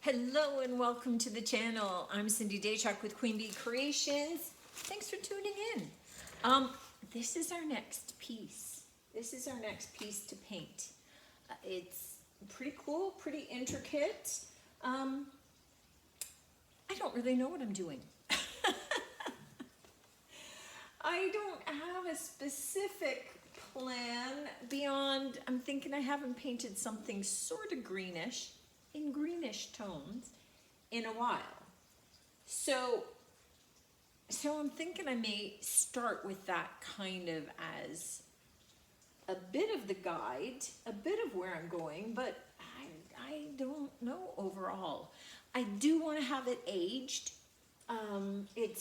Hello and welcome to the channel. I'm Cindy Daychuk with Queen Bee Creations. Thanks for tuning in. This is our next piece. This is our next piece to paint. It's pretty cool, pretty intricate. I don't really know what I'm doing. I don't have a specific plan beyond, I'm thinking I haven't painted something sort of greenish, in greenish tones, in a while. So I'm thinking I may start with that kind of as a bit of the guide, a bit of where I'm going, but I don't know overall. I do want to have it aged.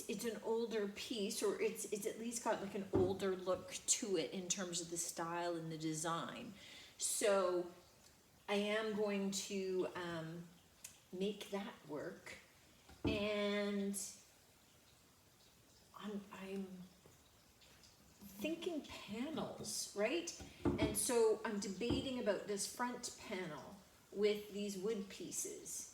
It's an older piece, or it's at least got like an older look to it in terms of the style and the design. So I am going to make that work, and I'm thinking panels, right? And so I'm debating about this front panel with these wood pieces.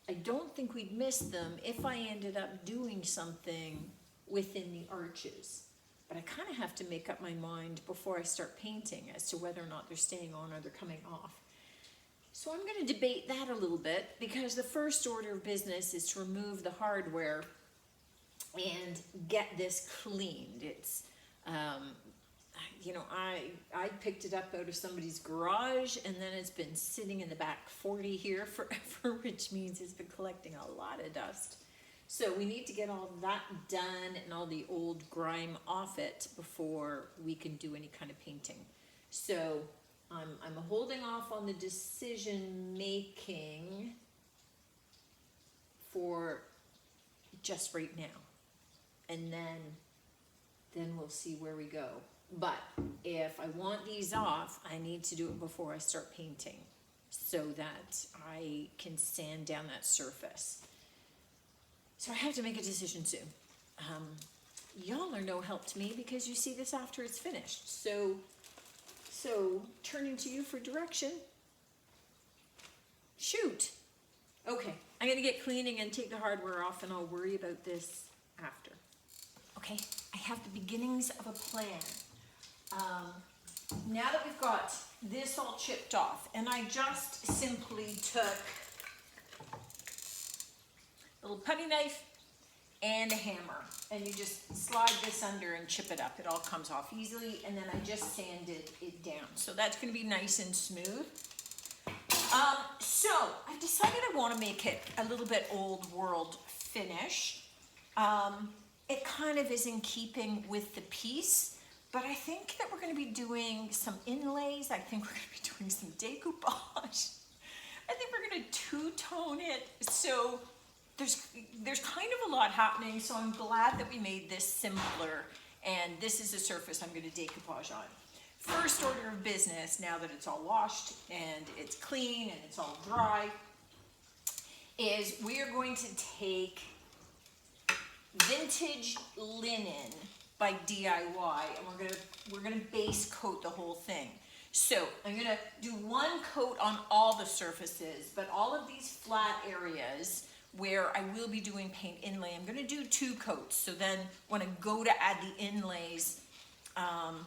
I don't think we'd miss them if I ended up doing something within the arches. But I kind of have to make up my mind before I start painting as to whether or not they're staying on or they're coming off. So I'm going to debate that a little bit, because the first order of business is to remove the hardware and get this cleaned. It's, I picked it up out of somebody's garage, and then it's been sitting in the back 40 here forever, which means it's been collecting a lot of dust. So we need to get all that done and all the old grime off it before we can do any kind of painting. So I'm holding off on the decision making for just right now, and then we'll see where we go. But if I want these off, I need to do it before I start painting so that I can sand down that surface. So I have to make a decision soon. Y'all are no help to me because you see this after it's finished. So turning to you for direction. Shoot. Okay, I'm gonna get cleaning and take the hardware off, and I'll worry about this after. Okay, I have the beginnings of a plan. Now that we've got this all chipped off, and I just simply took a little putty knife and a hammer, and you just slide this under and chip it up. It all comes off easily, and then I just sanded it down. So that's gonna be nice and smooth. So I've decided I wanna make it a little bit old world finish. It kind of is in keeping with the piece, but I think that we're gonna be doing some inlays. I think we're gonna be doing some decoupage. I think we're gonna two-tone it. So there's kind of a lot happening, so I'm glad that we made this simpler, and this is the surface I'm gonna decoupage on. First order of business, now that it's all washed and it's clean and it's all dry, is we are going to take Vintage Linen by DIY, and we're gonna base coat the whole thing. So I'm gonna do one coat on all the surfaces, but all of these flat areas where I will be doing paint inlay, I'm gonna do 2 coats. So then when I go to add the inlays, I'll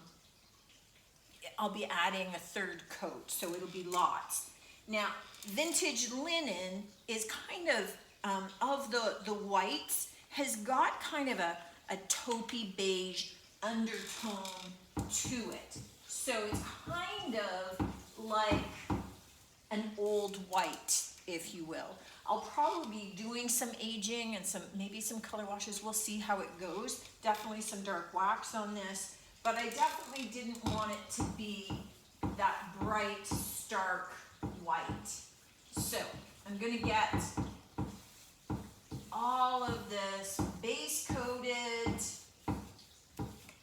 be adding a 3rd coat, so it'll be lots. Now, Vintage Linen is kind of the whites, has got kind of a taupey beige undertone to it. So it's kind of like an old white, if you will. I'll probably be doing some aging and maybe some color washes. We'll see how it goes. Definitely some dark wax on this, but I definitely didn't want it to be that bright, stark white. So I'm gonna get all of this base coated,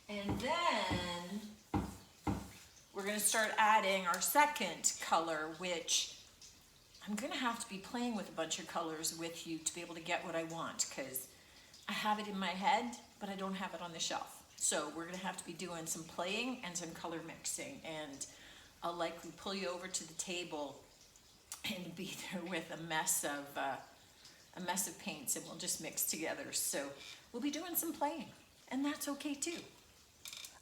and then we're gonna start adding our 2nd color, which I'm gonna have to be playing with a bunch of colors with you to be able to get what I want, because I have it in my head, but I don't have it on the shelf. So we're gonna have to be doing some playing and some color mixing, and I'll likely pull you over to the table and be there with a mess of paints, and we'll just mix together. So we'll be doing some playing, and that's okay too.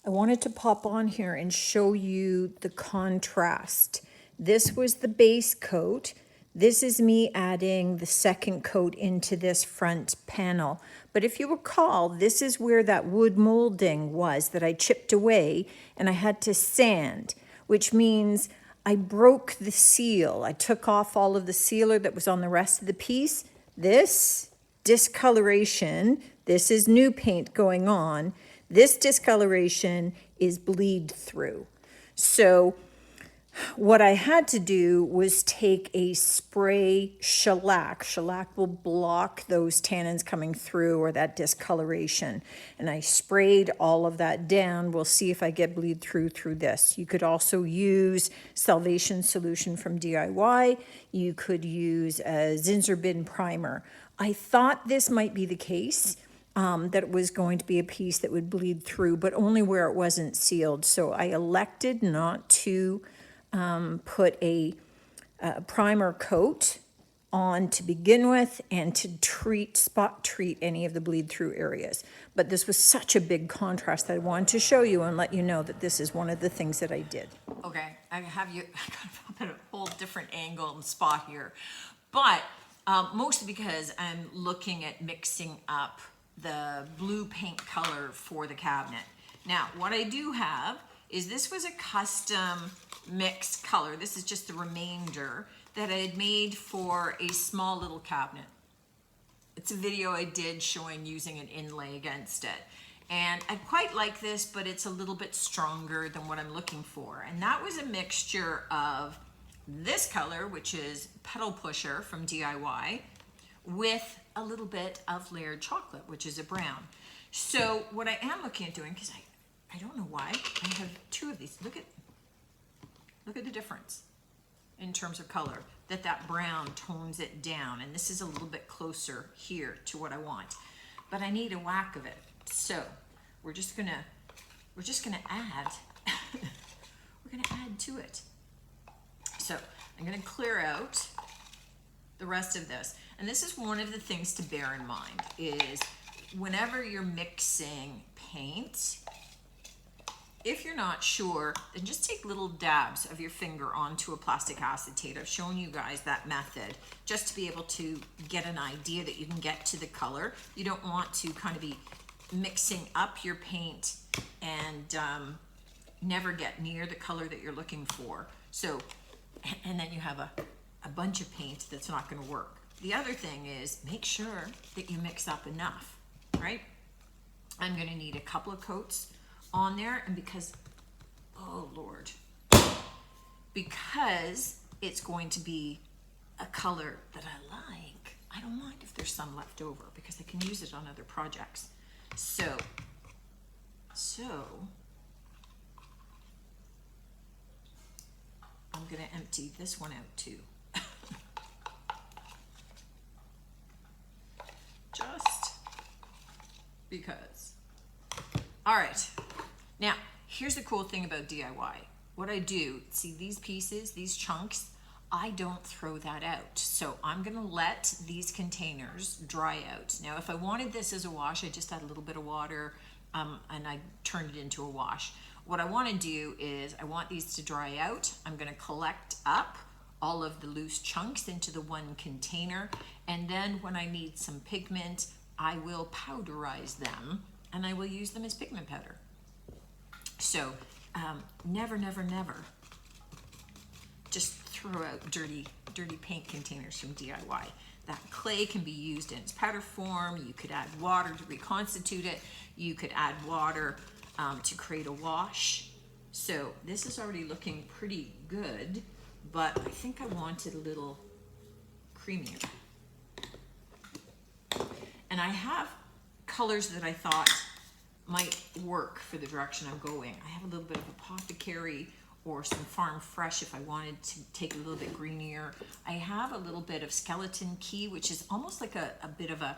I wanted to pop on here and show you the contrast. This was the base coat. This is me adding the second coat into this front panel. But if you recall, this is where that wood molding was that I chipped away, and I had to sand, which means I broke the seal. I took off all of the sealer that was on the rest of the piece. This discoloration, this is new paint going on. This discoloration is bleed through. So what I had to do was take a spray shellac. Shellac will block those tannins coming through or that discoloration. And I sprayed all of that down. We'll see if I get bleed through this. You could also use Salvation Solution from DIY. You could use a Zinsser Bin primer. I thought this might be the case. That it was going to be a piece that would bleed through, but only where it wasn't sealed. So I elected not to put a primer coat on to begin with, and to spot treat any of the bleed through areas. But this was such a big contrast that I wanted to show you and let you know that this is one of the things that I did. Okay, I got a whole different angle and spot here, but mostly because I'm looking at mixing up the blue paint color for the cabinet. Now, what I do have is this was a custom mixed color. This is just the remainder that I had made for a small little cabinet. It's a video I did showing using an inlay against it. And I quite like this, but it's a little bit stronger than what I'm looking for. And that was a mixture of this color, which is Pedal Pusher from DIY, with a little bit of Layered Chocolate, which is a brown. So what I am looking at doing, because I don't know why, I have two of these. Look at the difference in terms of color, that brown tones it down. And this is a little bit closer here to what I want, but I need a whack of it. So we're just gonna add, we're gonna add to it. So I'm gonna clear out the rest of this. And this is one of the things to bear in mind is whenever you're mixing paint, if you're not sure, then just take little dabs of your finger onto a plastic acetate. I've shown you guys that method just to be able to get an idea that you can get to the color. You don't want to kind of be mixing up your paint and never get near the color that you're looking for. So, and then you have a bunch of paint that's not going to work. The other thing is make sure that you mix up enough, right? I'm going to need a couple of coats on there, and because, oh Lord, because it's going to be a color that I like, I don't mind if there's some left over because I can use it on other projects. So I'm going to empty this one out too. Just because. All right. Now, here's the cool thing about DIY. What I do, see these pieces, these chunks, I don't throw that out. So I'm gonna let these containers dry out. Now, if I wanted this as a wash, I just add a little bit of water and I turn it into a wash. What I wanna do is I want these to dry out. I'm gonna collect up all of the loose chunks into the one container. And then when I need some pigment, I will powderize them and I will use them as pigment powder. So never just throw out dirty paint containers from DIY. That clay can be used in its powder form. You could add water to reconstitute it. You could add water to create a wash. So this is already looking pretty good, but I think I want it a little creamier. And I have colors that I thought might work for the direction I'm going. I have a little bit of Apothecary or some Farm Fresh if I wanted to take a little bit greenier. I have a little bit of Skeleton Key, which is almost like a bit of a,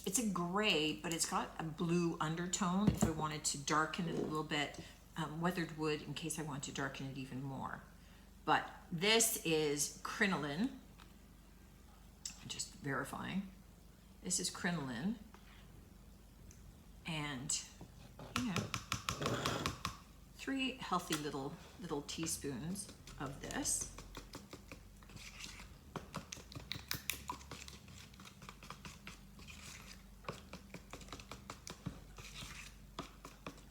it's a gray, but it's got a blue undertone if I wanted to darken it a little bit. Weathered Wood in case I want to darken it even more. but this is crinoline. Just verifying. This is crinoline. And, you know, 3 healthy little teaspoons of this.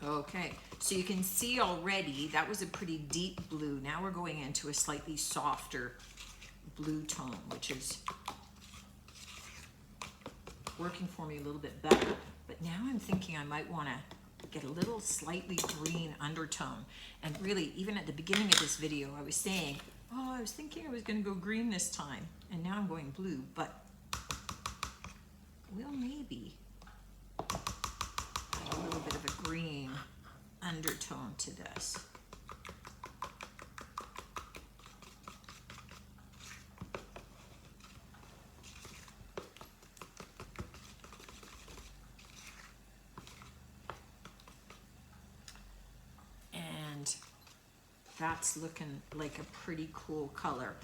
Okay, so you can see already that was a pretty deep blue. Now we're going into a slightly softer blue tone, which is working for me a little bit better. But now I'm thinking I might want to get a little slightly green undertone. And really, even at the beginning of this video, I was saying, oh, I was thinking I was going to go green this time, and now I'm going blue, but well, maybe a little bit of a green undertone to this. And that's looking like a pretty cool color.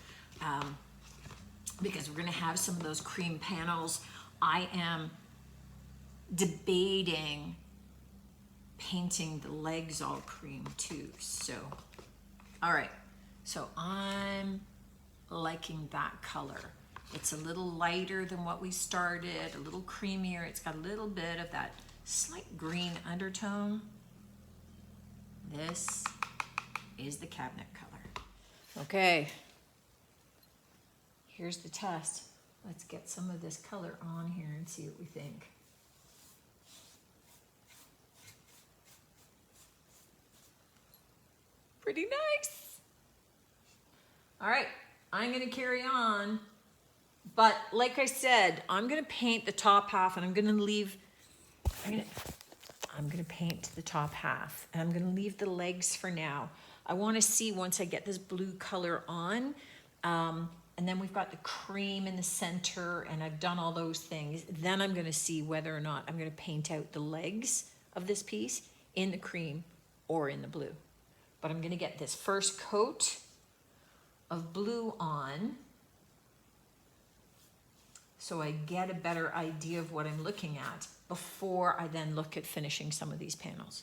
Because we're going to have some of those cream panels. I am debating painting the legs all cream too. So, all right, so I'm liking that color. It's a little lighter than what we started, a little creamier. It's got a little bit of that slight green undertone. This is the cabinet color. Okay, here's the test. Let's get some of this color on here and see what we think. Pretty nice. All right, I'm gonna carry on. But like I said, I'm gonna paint the top half and I'm gonna paint the top half and I'm gonna leave the legs for now. I wanna see once I get this blue color on, and then we've got the cream in the center and I've done all those things. Then I'm gonna see whether or not I'm gonna paint out the legs of this piece in the cream or in the blue. But I'm gonna get this first coat of blue on so I get a better idea of what I'm looking at before I then look at finishing some of these panels.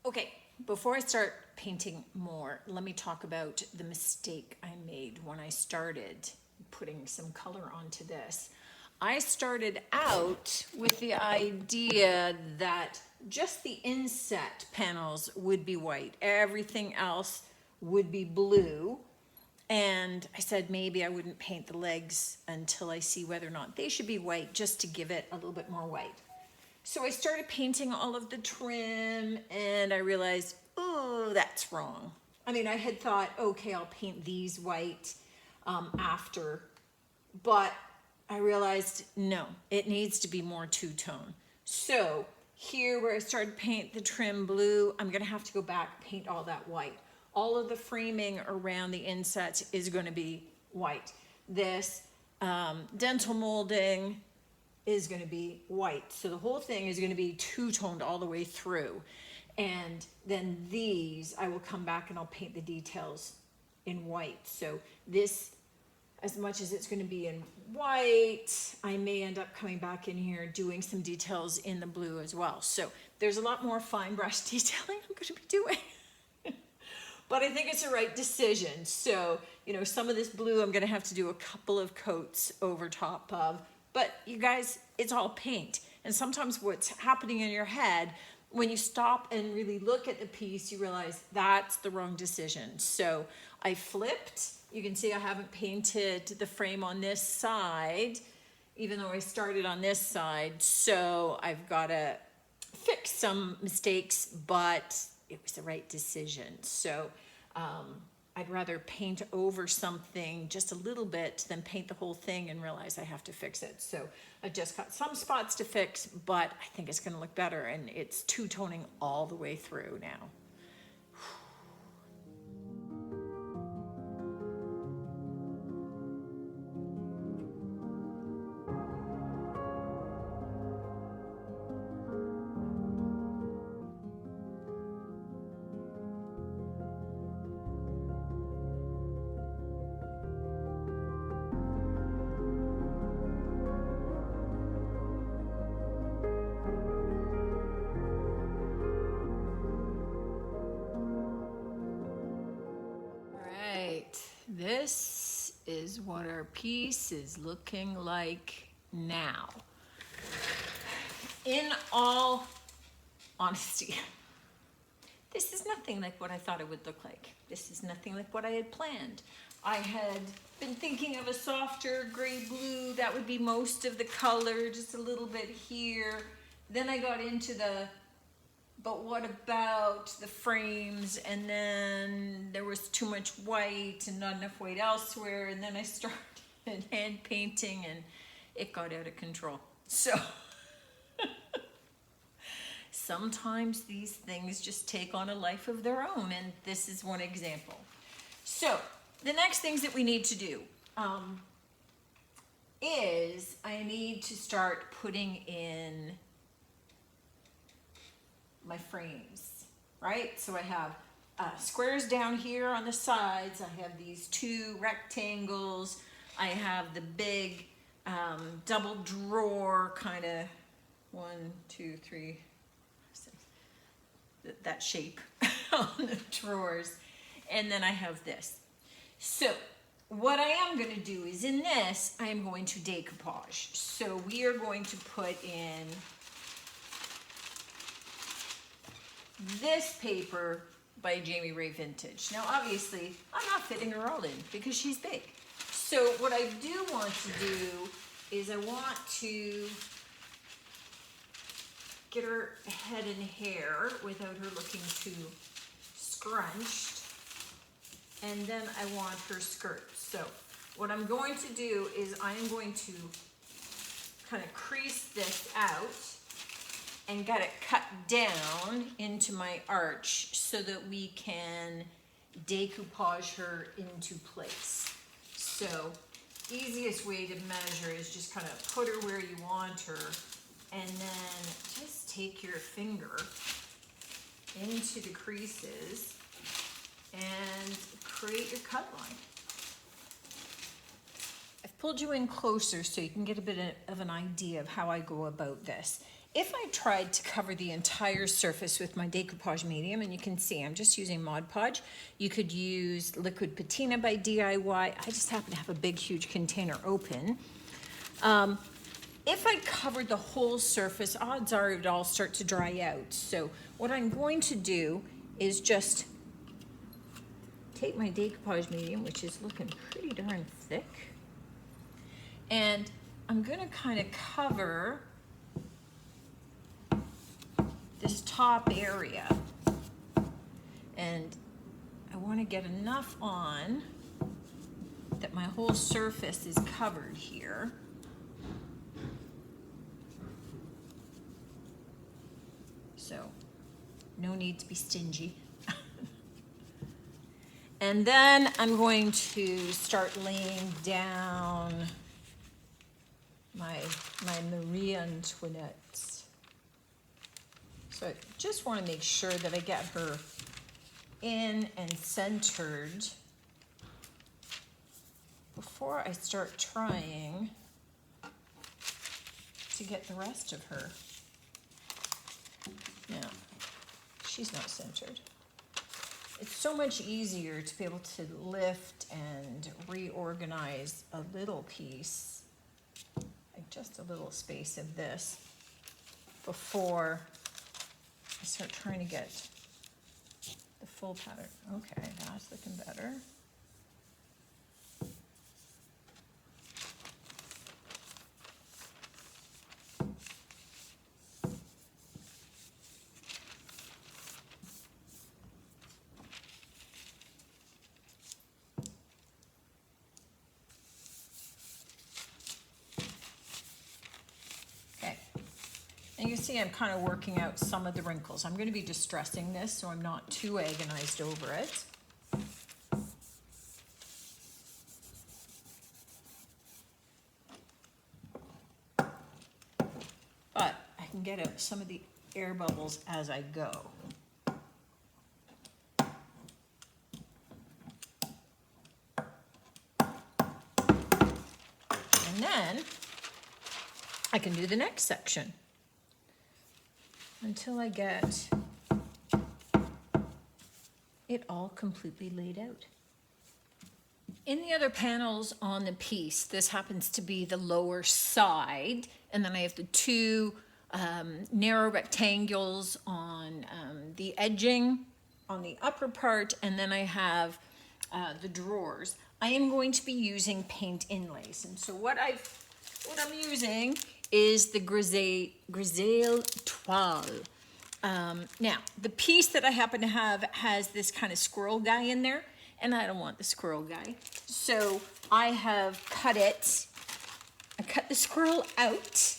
Okay, before I start painting more, let me talk about the mistake I made when I started putting some color onto this. I started out with the idea that just the inset panels would be white. Everything else would be blue. And I said maybe I wouldn't paint the legs until I see whether or not they should be white, just to give it a little bit more white. So I started painting all of the trim and I realized, oh, that's wrong. I mean, I had thought, okay, I'll paint these white after, but I realized, no, it needs to be more two-tone. So here where I started paint the trim blue, I'm gonna have to go back, paint all that white. All of the framing around the insets is gonna be white. This dental molding is gonna be white. So the whole thing is gonna be two-toned all the way through. And then these, I will come back and I'll paint the details in white. So this, as much as it's going to be in white, I may end up coming back in here doing some details in the blue as well. So there's a lot more fine brush detailing I'm going to be doing. But I think it's the right decision. So, you know, some of this blue I'm going to have to do a couple of coats over top of. But you guys, it's all paint. And sometimes what's happening in your head, when you stop and really look at the piece, you realize that's the wrong decision. So I flipped. You can see I haven't painted the frame on this side, even though I started on this side. So I've got to fix some mistakes, but it was the right decision. So I'd rather paint over something just a little bit than paint the whole thing and realize I have to fix it. So I've just got some spots to fix, but I think it's going to look better, and it's two-toning all the way through now. is what our piece is looking like now. In all honesty, this is nothing like what I thought it would look like. This is nothing like what I had planned. I had been thinking of a softer gray blue, that would be most of the color, just a little bit here. Then I got into but what about the frames? And then there was too much white and not enough white elsewhere. And then I started hand painting and it got out of control. So sometimes these things just take on a life of their own, and this is one example. So the next things that we need to do is I need to start putting in my frames, right? So I have squares down here on the sides. I have these two rectangles. I have the big double drawer kind of 1, 2, 3, 6, that shape on the drawers. And then I have this. So what I am going to do is in this, I am going to decoupage. So we are going to put in this paper by Jamie Ray Vintage. Now obviously I'm not fitting her all in because she's big. So what I do want to do is I want to get her head and hair without her looking too scrunched. And then I want her skirt. So what I'm going to do is I'm going to kind of crease this out and get it cut down into my arch so that we can decoupage her into place. So easiest way to measure is just kind of put her where you want her and then just take your finger into the creases and create your cut line. I've pulled you in closer so you can get a bit of an idea of how I go about this. If I tried to cover the entire surface with my decoupage medium, and you can see I'm just using Mod Podge, you could use Liquid Patina by DIY. I just happen to have a big, huge container open. If I covered the whole surface, odds are it would all start to dry out. So what I'm going to do is just take my decoupage medium, which is looking pretty darn thick, and I'm going to kind of cover this top area, and I want to get enough on that my whole surface is covered here. So no need to be stingy. And then I'm going to start laying down my Marie Antoinette. So I just want to make sure that I get her in and centered before I start trying to get the rest of her. Now, she's not centered. It's so much easier to be able to lift and reorganize a little piece, like just a little space of this, before I start trying to get the full pattern. Okay, that's looking better. And you see I'm kind of working out some of the wrinkles. I'm going to be distressing this so I'm not too agonized over it. But I can get out some of the air bubbles as I go. And then I can do the next section until I get it all completely laid out. In the other panels on the piece, this happens to be the lower side, and then I have the two narrow rectangles on the edging on the upper part, and then I have the drawers. I am going to be using paint inlays, and so what I'm using is the Grisaille Toile. Now, the piece that I happen to have has this kind of squirrel guy in there, and I don't want the squirrel guy. So I have cut it. I cut the squirrel out,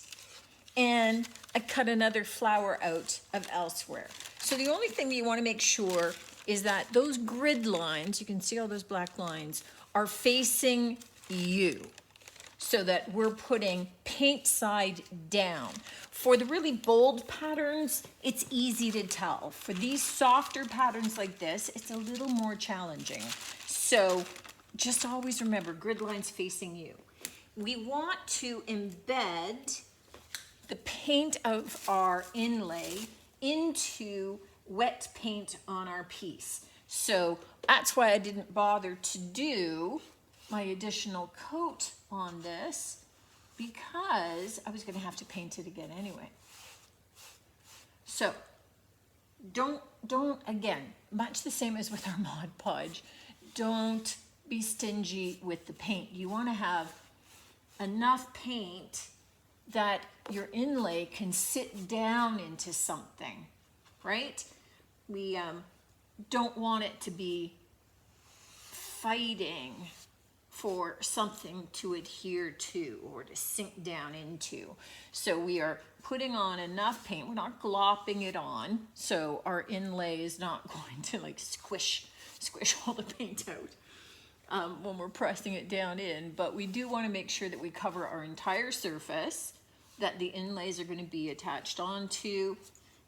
and I cut another flower out of elsewhere. So the only thing that you want to make sure is that those grid lines, you can see all those black lines, are facing you, so that we're putting paint side down. For the really bold patterns, it's easy to tell. For these softer patterns like this, it's a little more challenging. So just always remember, grid lines facing you. We want to embed the paint of our inlay into wet paint on our piece. So that's why I didn't bother to do my additional coat on this, because I was going to have to paint it again anyway. So don't again, much the same as with our Mod Podge, don't be stingy with the paint. You want to have enough paint that your inlay can sit down into something, right? We don't want it to be fighting for something to adhere to or to sink down into. So we are putting on enough paint. We're not glopping it on, so our inlay is not going to like squish all the paint out when we're pressing it down in. But we do want to make sure that we cover our entire surface that the inlays are going to be attached onto,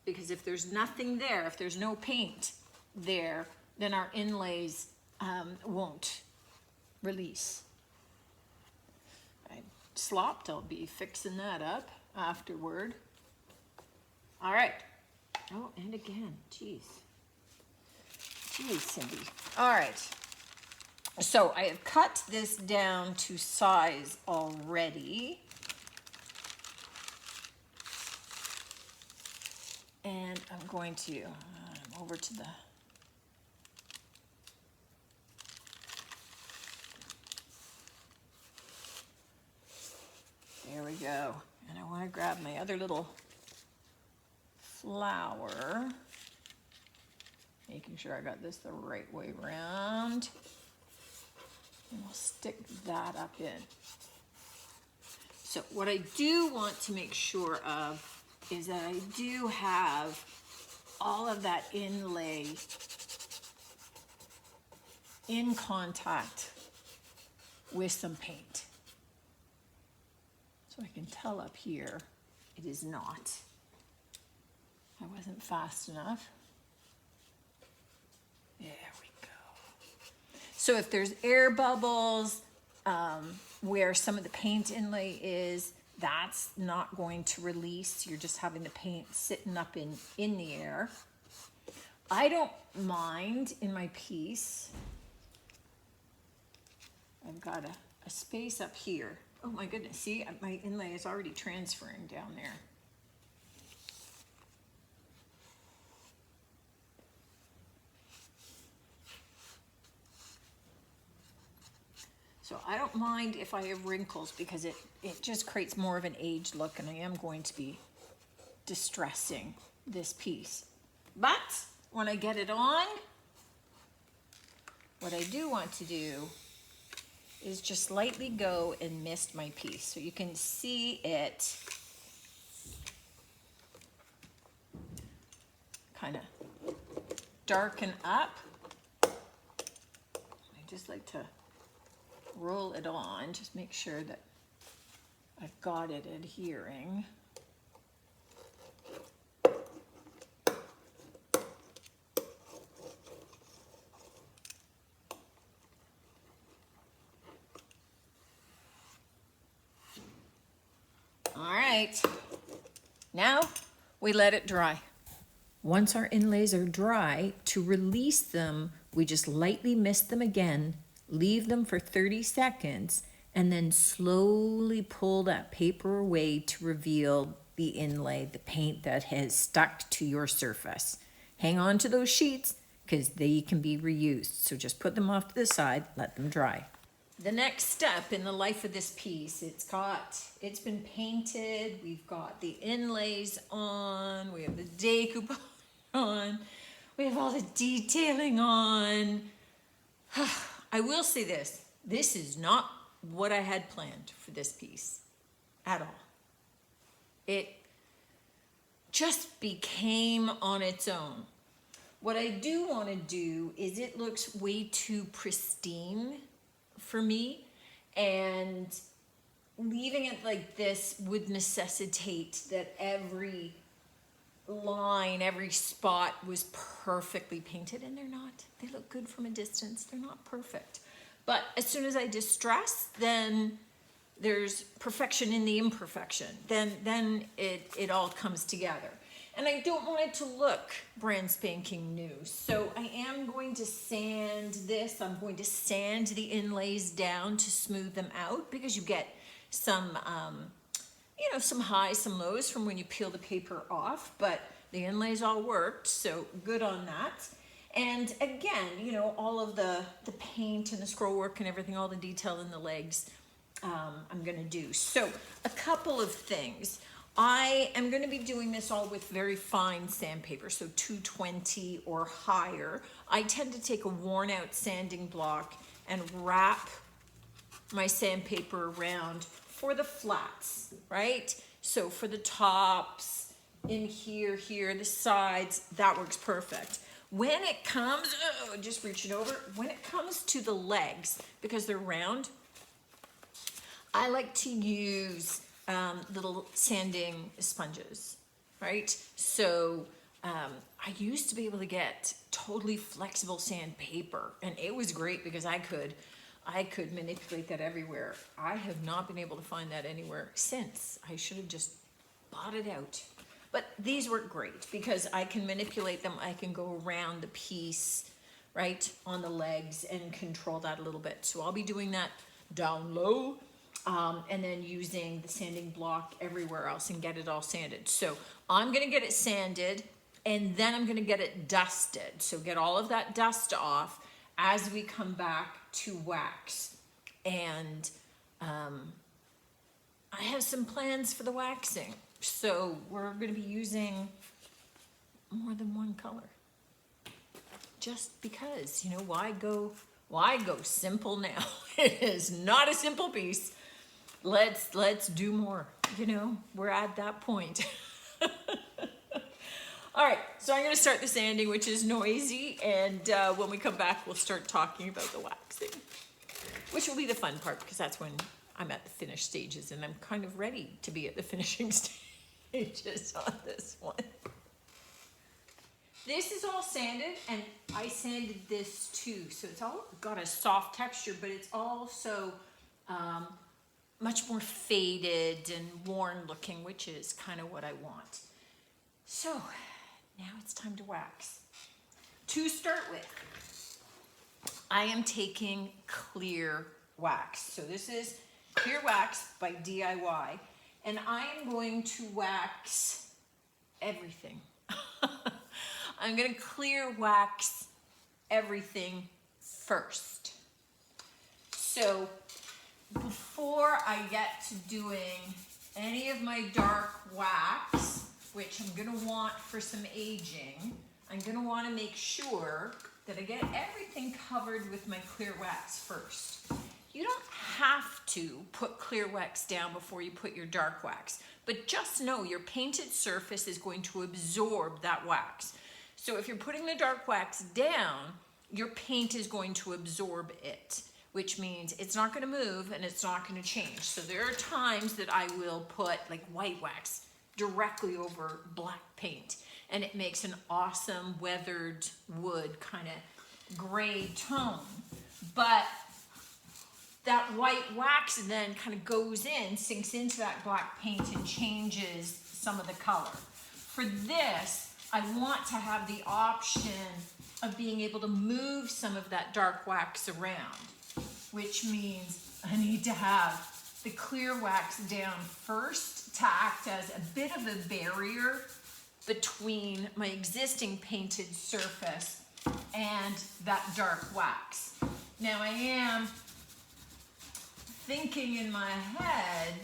because if there's nothing there, if there's no paint there, then our inlays won't release. I slopped, I'll be fixing that up afterward. All right. Oh, and again, geez, Cindy. All right. So I have cut this down to size already. And I'm going to, over to the, there we go. And I want to grab my other little flower, making sure I got this the right way around. And I'll stick that up in. So what I do want to make sure of is that I do have all of that inlay in contact with some paint. So I can tell up here it is not. I wasn't fast enough. There we go. So if there's air bubbles where some of the paint inlay is, that's not going to release. You're just having the paint sitting up in the air. I don't mind in my piece. I've got a space up here. Oh my goodness, see, my inlay is already transferring down there. So I don't mind if I have wrinkles, because it just creates more of an aged look, and I am going to be distressing this piece. But when I get it on, what I do want to do is just lightly go and mist my piece. So you can see it kind of darken up. I just like to roll it on, just make sure that I've got it adhering. All right, now we let it dry. Once our inlays are dry, to release them, we just lightly mist them again, leave them for 30 seconds, and then slowly pull that paper away to reveal the inlay, the paint that has stuck to your surface. Hang on to those sheets because they can be reused. So just put them off to the side, let them dry. The next step in the life of this piece, it's been painted, we've got the inlays on, we have the decoupage on, we have all the detailing on. I will say this is not what I had planned for this piece at all. It just became on its own. What I do want to do is it looks way too pristine for me, and leaving it like this would necessitate that every line, every spot was perfectly painted, and they're not. They look good from a distance. They're not perfect. But as soon as I distress, then there's perfection in the imperfection. Then it all comes together. And I don't want it to look brand spanking new. So I am going to sand this. I'm going to sand the inlays down to smooth them out, because you get some, some highs, some lows from when you peel the paper off, but the inlays all worked, so good on that. And again, all of the paint and the scroll work and everything, all the detail in the legs, I'm gonna do. So a couple of things. I am going to be doing this all with very fine sandpaper, so 220 or higher. I tend to take a worn out sanding block and wrap my sandpaper around for the flats, right? So for the tops, in here, the sides, that works perfect. When it comes, just reach it over. When it comes to the legs, because they're round, I like to use little sanding sponges, right? So I used to be able to get totally flexible sandpaper, and it was great because I could manipulate that everywhere. I have not been able to find that anywhere since. I should have just bought it out. But these work great because I can manipulate them. I can go around the piece, right, on the legs and control that a little bit. So I'll be doing that down low. And then using the sanding block everywhere else and get it all sanded. So I'm gonna get it sanded, and then I'm gonna get it dusted. So get all of that dust off as we come back to wax. And I have some plans for the waxing. So we're gonna be using more than one color. Just because, why go simple now? It is not a simple piece. Let's do more, we're at that point. All right, so I'm gonna start the sanding, which is noisy, and when we come back, we'll start talking about the waxing, which will be the fun part, because that's when I'm at the finished stages, and I'm kind of ready to be at the finishing stages on this one. This is all sanded, and I sanded this too, so it's all got a soft texture, but it's also much more faded and worn looking, which is kind of what I want. So now it's time to wax. To start with, I am taking clear wax. So this is Clear Wax by DIY, and I am going to wax everything. I'm gonna clear wax everything first. So before I get to doing any of my dark wax, which I'm gonna want for some aging, I'm gonna wanna make sure that I get everything covered with my clear wax first. You don't have to put clear wax down before you put your dark wax, but just know your painted surface is going to absorb that wax. So if you're putting the dark wax down, your paint is going to absorb it, which means it's not going to move and it's not going to change. So there are times that I will put like white wax directly over black paint, and it makes an awesome weathered wood kind of gray tone. But that white wax then kind of goes in, sinks into that black paint, and changes some of the color. For this, I want to have the option of being able to move some of that dark wax around. which means I need to have the clear wax down first to act as a bit of a barrier between my existing painted surface and that dark wax. Now I am thinking in my head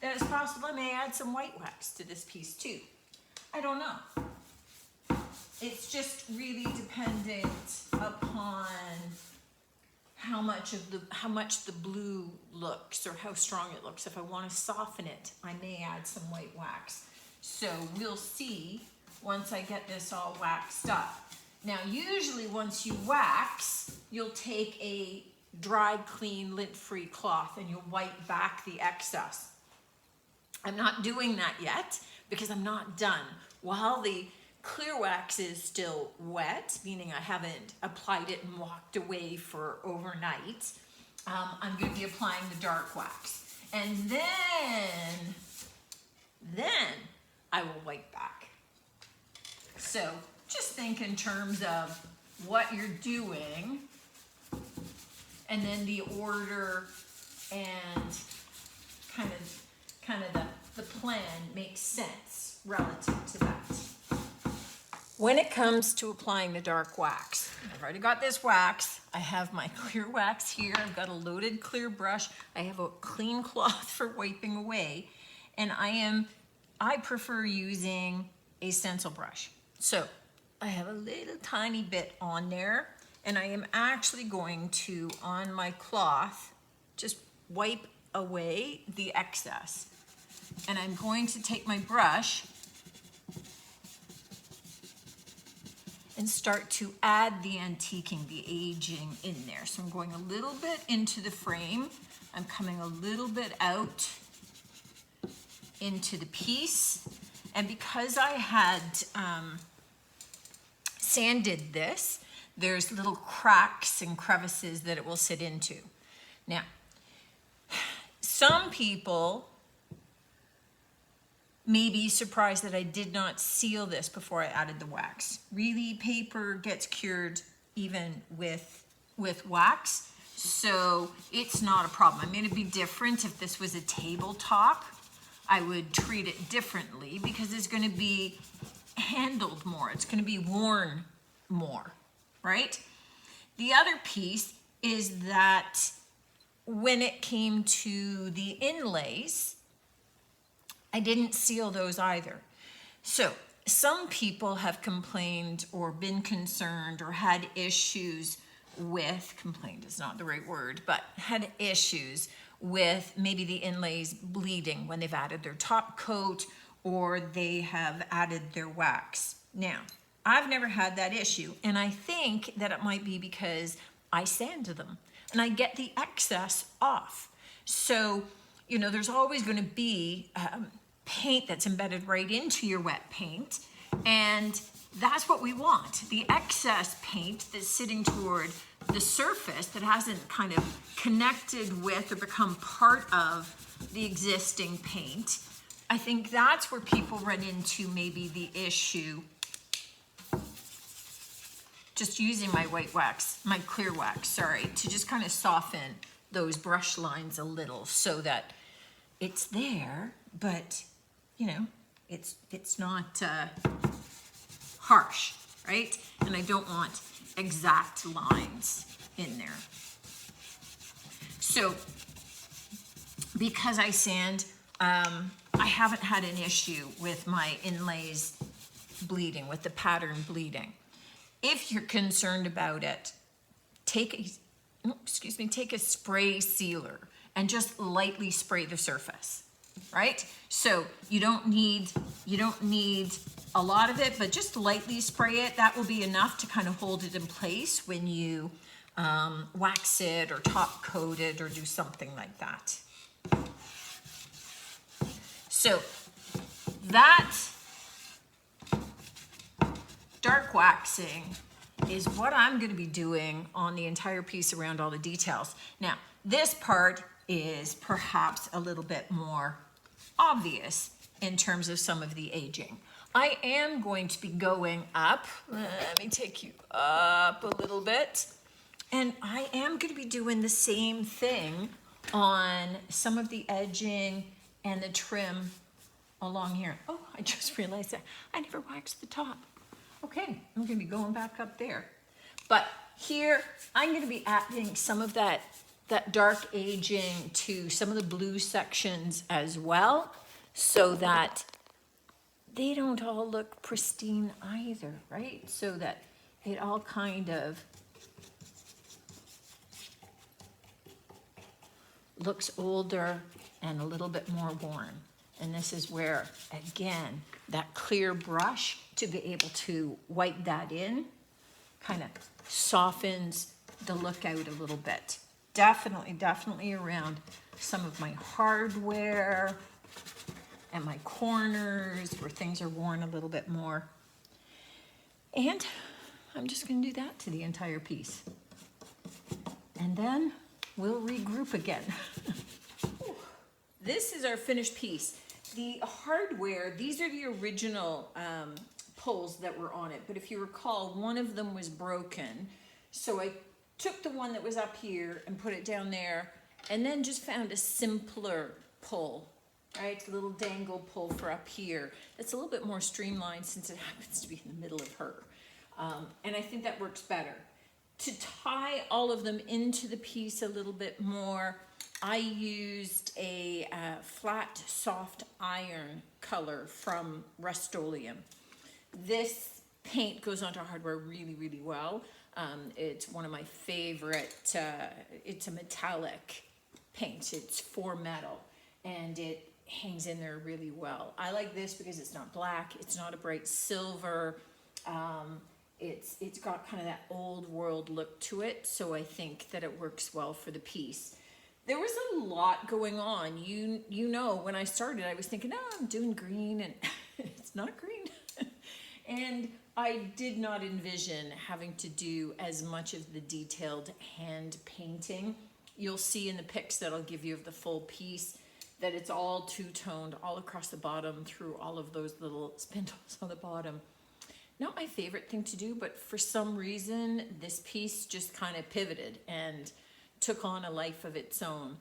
that it's possible I may add some white wax to this piece too. I don't know. It's just really dependent upon how much the blue looks or how strong it looks. If I want to soften it, I may add some white wax. So we'll see once I get this all waxed up. Now, usually once you wax, you'll take a dry, clean, lint-free cloth and you'll wipe back the excess. I'm not doing that yet because I'm not done. While the clear wax is still wet, meaning I haven't applied it and walked away for overnight, I'm going to be applying the dark wax. And then I will wipe back. So just think in terms of what you're doing and then the order and kind of the plan makes sense relative to that. When it comes to applying the dark wax, I've already got this wax. I have my clear wax here. I've got a loaded clear brush. I have a clean cloth for wiping away. And I prefer using a stencil brush. So I have a little tiny bit on there, and I am actually going to, on my cloth, just wipe away the excess. And I'm going to take my brush and start to add the antiquing, the aging in there. So I'm going a little bit into the frame. I'm coming a little bit out into the piece. And because I had sanded this, there's little cracks and crevices that it will sit into. Now, some people may be surprised that I did not seal this before I added the wax. Really, paper gets cured even with wax, so it's not a problem. I mean, it'd be different if this was a tabletop. I would treat it differently because it's going to be handled more. It's going to be worn more, right? The other piece is that when it came to the inlays, I didn't seal those either. So some people have complained or been concerned or had issues with, complained is not the right word, but had issues with maybe the inlays bleeding when they've added their top coat or they have added their wax. Now, I've never had that issue, and I think that it might be because I sanded them and I get the excess off. So, you know, there's always going to be paint that's embedded right into your wet paint, and that's what we want. The excess paint that's sitting toward the surface that hasn't kind of connected with or become part of the existing paint. I think that's where people run into maybe the issue. Just using my white wax, my clear wax, sorry, to just kind of soften those brush lines a little so that it's there, but you know, it's not harsh, right? And I don't want exact lines in there. So because I sand, I haven't had an issue with my inlays bleeding, with the pattern bleeding. If you're concerned about it, take a spray sealer and just lightly spray the surface, right? So you don't need a lot of it, but just lightly spray it. That will be enough to kind of hold it in place when you wax it or top coat it or do something like that. So that dark waxing is what I'm going to be doing on the entire piece around all the details. Now, this part is perhaps a little bit more obvious in terms of some of the aging. I am going to be going up, let me take you up a little bit, And I am going to be doing the same thing on some of the edging and the trim along here. Oh, I just realized that I never waxed the top. Okay, I'm going to be going back up there. But here, I'm going to be adding some of that dark aging to some of the blue sections as well, so that they don't all look pristine either, right? So that it all kind of looks older and a little bit more worn. And this is where, again, that clear brush to be able to wipe that in kind of softens the look out a little bit. Definitely around some of my hardware and my corners where things are worn a little bit more. And I'm just going to do that to the entire piece. And then we'll regroup again. This is our finished piece. The hardware, these are the original pulls that were on it, but if you recall, one of them was broken. So I took the one that was up here and put it down there, and then just found a simpler pull, right? A little dangle pull for up here. That's a little bit more streamlined since it happens to be in the middle of her. And I think that works better. To tie all of them into the piece a little bit more, I used a flat soft iron color from Rust-Oleum. This paint goes onto hardware really well. It's one of my favorite, it's a metallic paint. It's for metal and it hangs in there really well. I like this because it's not black, it's not a bright silver. It's got kind of that old world look to it, so I think that it works well for the piece. There was a lot going on. You know, when I started, I was thinking, oh, I'm doing green, and it's not green. And I did not envision having to do as much of the detailed hand painting. You'll see in the pics that I'll give you of the full piece that it's all two-toned all across the bottom through all of those little spindles on the bottom. Not my favorite thing to do, but for some reason, this piece just kind of pivoted and took on a life of its own.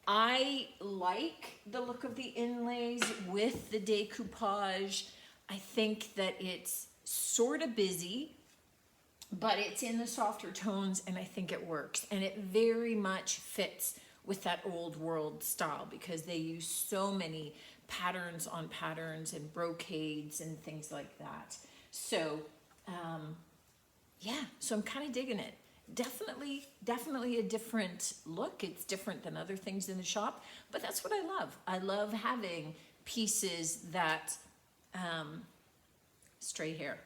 I like the look of the inlays with the decoupage. I think that it's sort of busy, but it's in the softer tones, and I think it works. And it very much fits with that old world style because they use so many patterns on patterns and brocades and things like that. So, yeah, so I'm kind of digging it. Definitely a different look. It's different than other things in the shop, but that's what I love. I love having pieces that, stray hair,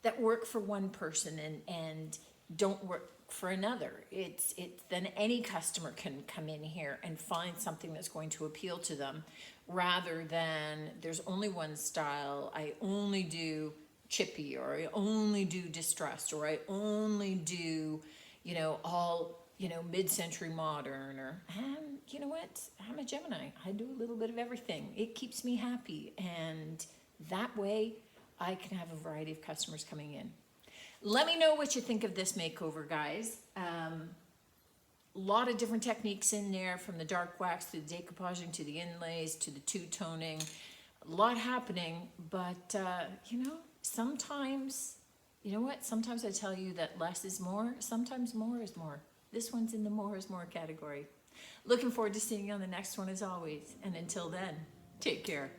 that work for one person and don't work for another. It's then any customer can come in here and find something that's going to appeal to them, rather than there's only one style. I only do chippy, or I only do distressed, or I only do, you know, all, you know, mid-century modern, or, and you know what, I'm a Gemini. I do a little bit of everything. It keeps me happy, and that way I can have a variety of customers coming in. Let me know what you think of this makeover, guys. A lot of different techniques in there, from the dark wax to the decoupaging to the inlays to the two-toning. A lot happening, but you know, sometimes, you know what? Sometimes I tell you that less is more. Sometimes more is more. This one's in the more is more category. Looking forward to seeing you on the next one as always. And until then, take care.